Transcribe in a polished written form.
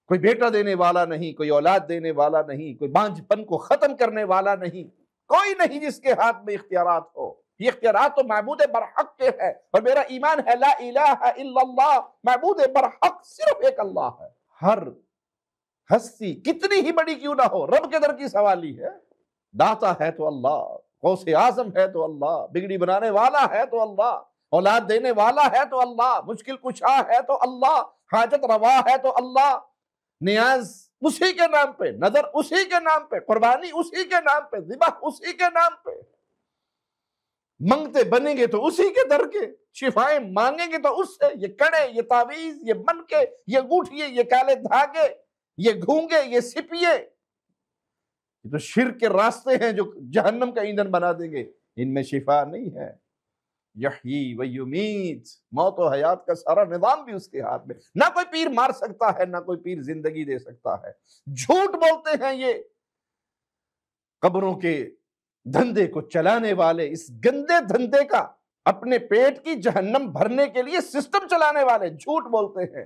کوئی بیٹا دینے والا نہیں، کوئی اولاد دینے والا نہیں، کوئی بانجھپن کو ختم کرنے والا نہیں، کوئی نہیں جس کے ہاتھ میں اختیارات ہو۔ یہ اختیارات تو معبود برحق کے ہے، اور میرا ایمان ہے لا الہ الا اللہ، معبود برحق صرف ایک اللہ ہے۔ ہر ہستی کتنی ہی بڑی کیوں نہ ہو رب کے در کی سوالی ہے۔ داتا ہے تو اللہ، غوث اعظم ہے تو اللہ، بگڑی بنانے والا ہے تو اللہ، اولاد دینے والا ہے تو اللہ، مشکل کشا ہے تو اللہ، حاجت روا ہے تو اللہ، نیاز اسی کے نام پہ، نظر اسی کے نام پہ، قربانی اسی کے نام پہ، ذبح اسی کے نام پہ، منگتے بنیں گے تو اسی کے در کے، شفائیں مانگیں گے تو اس سے، یہ کڑے، یہ تعویذ، یہ منکے، یہ انگوٹھیے، یہ کالے دھاگے، یہ گھونگے، یہ سپیے، یہ تو شرک کے راستے ہیں جو جہنم کا ایندھن بنا دیں گے، ان میں شفا نہیں ہے۔ یحیی و یمیت، موت و حیات کا سارا نظام بھی اس کے ہاتھ میں، نہ کوئی پیر مار سکتا ہے، نہ کوئی پیر زندگی دے سکتا ہے۔ جھوٹ بولتے ہیں یہ قبروں کے دھندے کو چلانے والے، اس گندے دھندے کا اپنے پیٹ کی جہنم بھرنے کے لیے سسٹم چلانے والے جھوٹ بولتے ہیں۔